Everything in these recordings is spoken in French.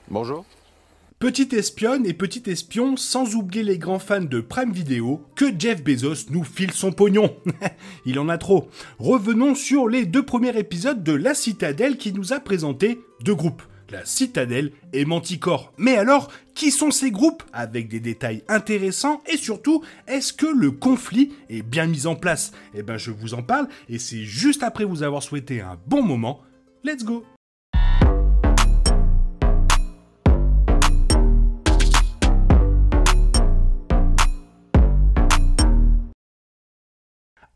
Bonjour. Petite espionne et petit espion, sans oublier les grands fans de Prime Video, que Jeff Bezos nous file son pognon. Il en a trop. Revenons sur les 2 premiers épisodes de La Citadelle qui nous a présenté 2 groupes. La Citadelle et Manticore. Mais alors, qui sont ces groupes? Avec des détails intéressants et surtout, est-ce que le conflit est bien mis en place? Eh ben je vous en parle et c'est juste après vous avoir souhaité un bon moment. Let's go!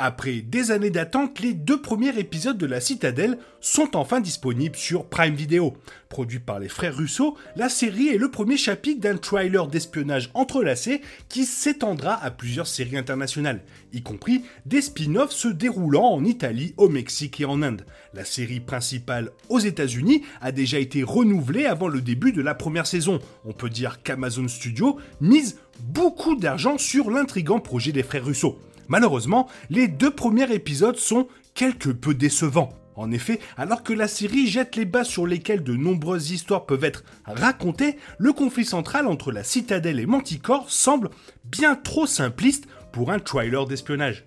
Après des années d'attente, les 2 premiers épisodes de La Citadelle sont enfin disponibles sur Prime Video. Produit par les frères Russo, la série est le premier chapitre d'un trailer d'espionnage entrelacé qui s'étendra à plusieurs séries internationales, y compris des spin-offs se déroulant en Italie, au Mexique et en Inde. La série principale aux États-Unis a déjà été renouvelée avant le début de la première saison. On peut dire qu'Amazon Studios mise beaucoup d'argent sur l'intrigant projet des frères Russo. Malheureusement, les 2 premiers épisodes sont quelque peu décevants. En effet, alors que la série jette les bases sur lesquelles de nombreuses histoires peuvent être racontées, le conflit central entre la Citadelle et Manticore semble bien trop simpliste pour un trailer d'espionnage.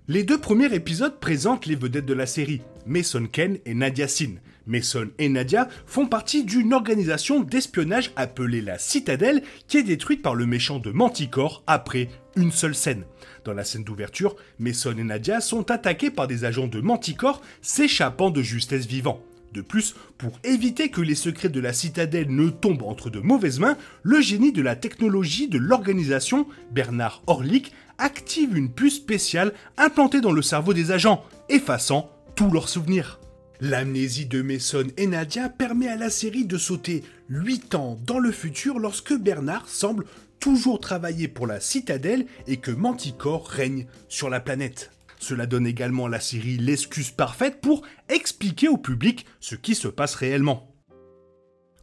Les 2 premiers épisodes présentent les vedettes de la série, Mason Ken et Nadia Sin. Mason et Nadia font partie d'une organisation d'espionnage appelée la Citadelle qui est détruite par le méchant de Manticore après une seule scène. Dans la scène d'ouverture, Mason et Nadia sont attaqués par des agents de Manticore s'échappant de justesse vivant. De plus, pour éviter que les secrets de la Citadelle ne tombent entre de mauvaises mains, le génie de la technologie de l'organisation, Bernard Orlik, active une puce spéciale implantée dans le cerveau des agents, effaçant tous leurs souvenirs. L'amnésie de Mason et Nadia permet à la série de sauter 8 ans dans le futur lorsque Bernard semble toujours travailler pour la Citadelle et que Manticore règne sur la planète. Cela donne également à la série l'excuse parfaite pour expliquer au public ce qui se passe réellement.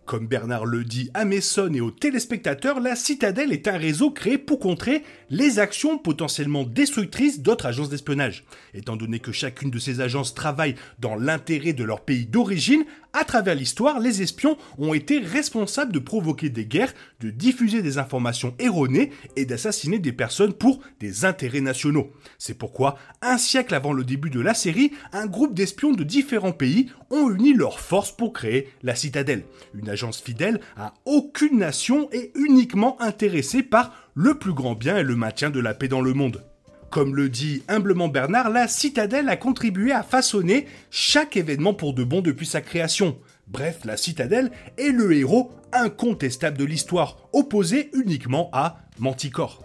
Comme Bernard le dit à Mason et aux téléspectateurs, la Citadelle est un réseau créé pour contrer les actions potentiellement destructrices d'autres agences d'espionnage. Étant donné que chacune de ces agences travaille dans l'intérêt de leur pays d'origine, à travers l'histoire, les espions ont été responsables de provoquer des guerres, de diffuser des informations erronées et d'assassiner des personnes pour des intérêts nationaux. C'est pourquoi, un siècle avant le début de la série, un groupe d'espions de différents pays ont uni leurs forces pour créer la Citadelle. Une agence fidèle à aucune nation et uniquement intéressée par le plus grand bien et le maintien de la paix dans le monde. Comme le dit humblement Bernard, la Citadelle a contribué à façonner chaque événement pour de bon depuis sa création. Bref, la Citadelle est le héros incontestable de l'histoire, opposé uniquement à Manticore.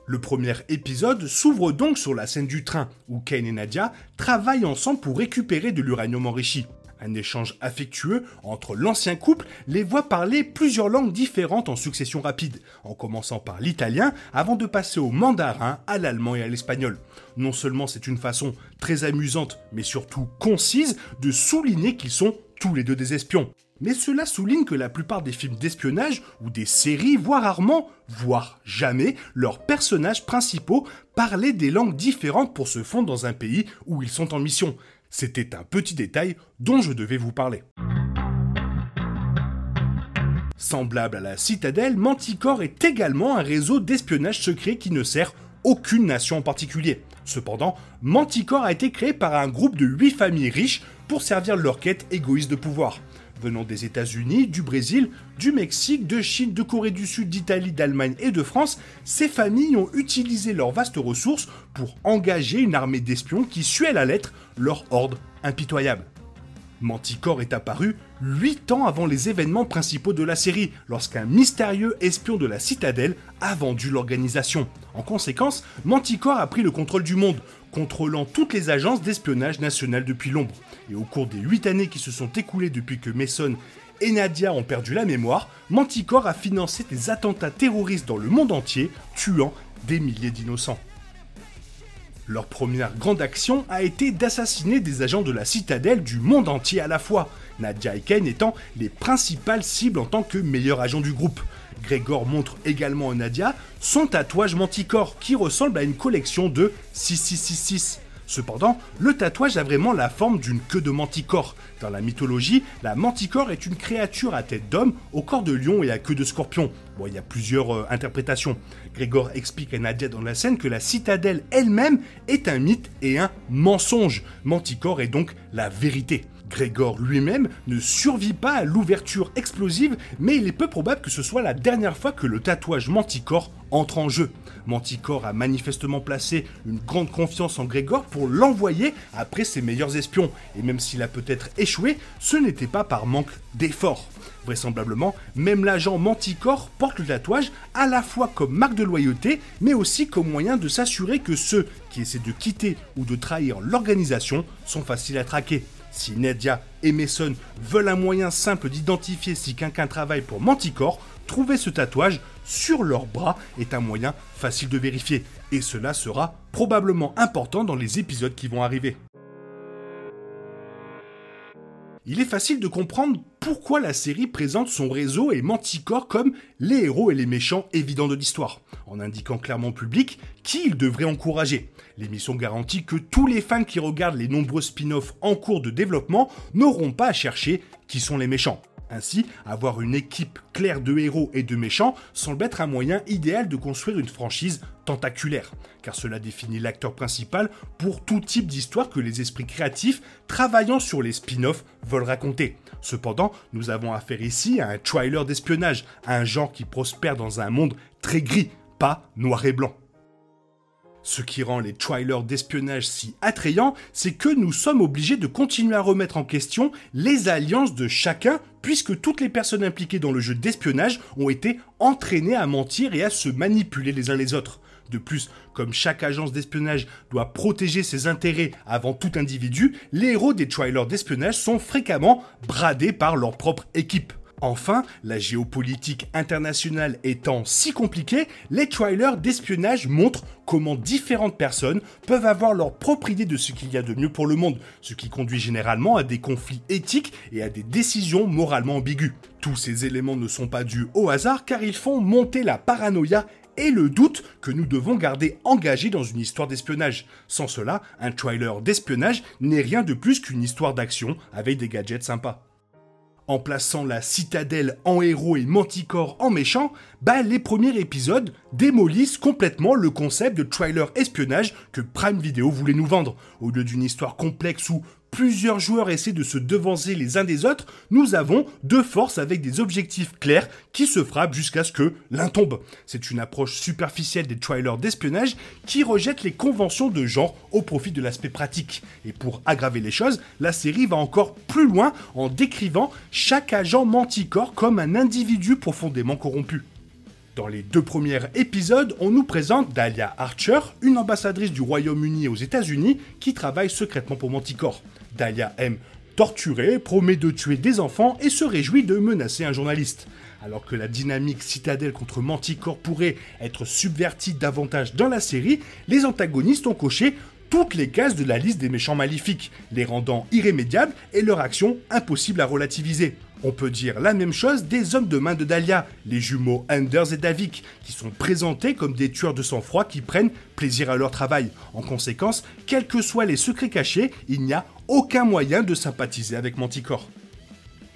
Le premier épisode s'ouvre donc sur la scène du train, où Kane et Nadia travaillent ensemble pour récupérer de l'uranium enrichi. Un échange affectueux entre l'ancien couple les voit parler plusieurs langues différentes en succession rapide, en commençant par l'italien avant de passer au mandarin, à l'allemand et à l'espagnol. Non seulement c'est une façon très amusante, mais surtout concise de souligner qu'ils sont tous les 2 des espions. Mais cela souligne que la plupart des films d'espionnage ou des séries voient rarement, voire jamais, leurs personnages principaux parler des langues différentes pour se fondre dans un pays où ils sont en mission. C'était un petit détail dont je devais vous parler. Semblable à la Citadelle, Manticore est également un réseau d'espionnage secret qui ne sert aucune nation en particulier. Cependant, Manticore a été créé par un groupe de 8 familles riches pour servir leur quête égoïste de pouvoir. Venant des États-Unis, du Brésil, du Mexique, de Chine, de Corée du Sud, d'Italie, d'Allemagne et de France, ces familles ont utilisé leurs vastes ressources pour engager une armée d'espions qui suit à la lettre leur ordre impitoyable. Manticore est apparu 8 ans avant les événements principaux de la série, lorsqu'un mystérieux espion de la Citadelle a vendu l'organisation. En conséquence, Manticore a pris le contrôle du monde, contrôlant toutes les agences d'espionnage nationales depuis l'ombre. Et au cours des 8 années qui se sont écoulées depuis que Mason et Nadia ont perdu la mémoire, Manticore a financé des attentats terroristes dans le monde entier, tuant des milliers d'innocents. Leur première grande action a été d'assassiner des agents de la Citadelle du monde entier à la fois, Nadia et Kane étant les principales cibles en tant que meilleurs agents du groupe. Gregor montre également à Nadia son tatouage Manticore qui ressemble à une collection de 6666. Cependant, le tatouage a vraiment la forme d'une queue de manticore. Dans la mythologie, la manticore est une créature à tête d'homme, au corps de lion et à queue de scorpion. Bon, il y a plusieurs interprétations. Grégor explique à Nadia dans la scène que la citadelle elle-même est un mythe et un mensonge. Manticore est donc la vérité. Grégor lui-même ne survit pas à l'ouverture explosive, mais il est peu probable que ce soit la dernière fois que le tatouage Manticore entre en jeu. Manticore a manifestement placé une grande confiance en Grégor pour l'envoyer après ses meilleurs espions, et même s'il a peut-être échoué, ce n'était pas par manque d'efforts. Vraisemblablement, même l'agent Manticore porte le tatouage à la fois comme marque de loyauté, mais aussi comme moyen de s'assurer que ceux qui essaient de quitter ou de trahir l'organisation sont faciles à traquer. Si Nadia et Mason veulent un moyen simple d'identifier si quelqu'un travaille pour Manticore, trouver ce tatouage sur leur bras est un moyen facile de vérifier. Et cela sera probablement important dans les épisodes qui vont arriver. Il est facile de comprendre pourquoi la série présente son réseau et Manticore comme les héros et les méchants évidents de l'histoire, en indiquant clairement au public qui il devrait encourager. L'émission garantit que tous les fans qui regardent les nombreux spin-offs en cours de développement n'auront pas à chercher qui sont les méchants. Ainsi, avoir une équipe claire de héros et de méchants semble être un moyen idéal de construire une franchise tentaculaire, car cela définit l'acteur principal pour tout type d'histoire que les esprits créatifs travaillant sur les spin-offs veulent raconter. Cependant, nous avons affaire ici à un thriller d'espionnage, un genre qui prospère dans un monde très gris, pas noir et blanc. Ce qui rend les trailers d'espionnage si attrayants, c'est que nous sommes obligés de continuer à remettre en question les alliances de chacun, puisque toutes les personnes impliquées dans le jeu d'espionnage ont été entraînées à mentir et à se manipuler les uns les autres. De plus, comme chaque agence d'espionnage doit protéger ses intérêts avant tout individu, les héros des trailers d'espionnage sont fréquemment bradés par leur propre équipe. Enfin, la géopolitique internationale étant si compliquée, les trailers d'espionnage montrent comment différentes personnes peuvent avoir leur propre idée de ce qu'il y a de mieux pour le monde, ce qui conduit généralement à des conflits éthiques et à des décisions moralement ambiguës. Tous ces éléments ne sont pas dus au hasard car ils font monter la paranoïa et le doute que nous devons garder engagés dans une histoire d'espionnage. Sans cela, un trailer d'espionnage n'est rien de plus qu'une histoire d'action avec des gadgets sympas. En plaçant la citadelle en héros et Manticore en méchant, les premiers épisodes démolissent complètement le concept de trailer espionnage que Prime Video voulait nous vendre. Au lieu d'une histoire complexe où plusieurs joueurs essaient de se devancer les uns des autres, nous avons deux forces avec des objectifs clairs qui se frappent jusqu'à ce que l'un tombe. C'est une approche superficielle des trailers d'espionnage qui rejette les conventions de genre au profit de l'aspect pratique. Et pour aggraver les choses, la série va encore plus loin en décrivant chaque agent Manticore comme un individu profondément corrompu. Dans les deux premiers épisodes, on nous présente Dahlia Archer, une ambassadrice du Royaume-Uni aux États-Unis qui travaille secrètement pour Manticore. Dahlia aime torturer, promet de tuer des enfants et se réjouit de menacer un journaliste. Alors que la dynamique citadelle contre Manticore pourrait être subvertie davantage dans la série, les antagonistes ont coché toutes les cases de la liste des méchants maléfiques, les rendant irrémédiables et leur action impossible à relativiser. On peut dire la même chose des hommes de main de Dahlia, les jumeaux Anders et Davik, qui sont présentés comme des tueurs de sang-froid qui prennent plaisir à leur travail. En conséquence, quels que soient les secrets cachés, il n'y a aucun moyen de sympathiser avec Manticore.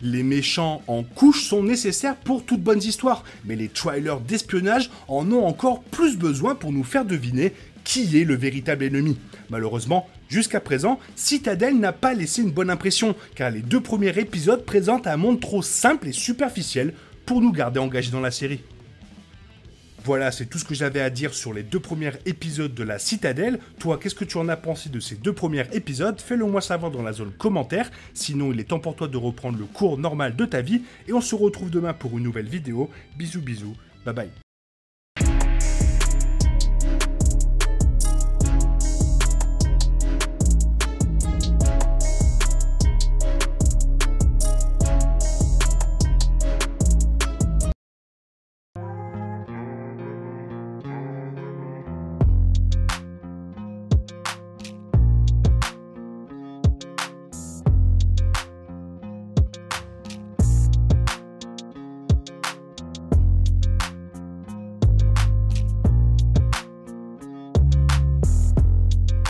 Les méchants en couche sont nécessaires pour toute bonne histoire, mais les trailers d'espionnage en ont encore plus besoin pour nous faire deviner qui est le véritable ennemi. Malheureusement, jusqu'à présent, Citadel n'a pas laissé une bonne impression, car les deux premiers épisodes présentent un monde trop simple et superficiel pour nous garder engagés dans la série. Voilà, c'est tout ce que j'avais à dire sur les deux premiers épisodes de la Citadelle. Toi, qu'est-ce que tu en as pensé de ces deux premiers épisodes? Fais-le moi savoir dans la zone commentaire. Sinon, il est temps pour toi de reprendre le cours normal de ta vie. Et on se retrouve demain pour une nouvelle vidéo. Bisous bisous, bye bye.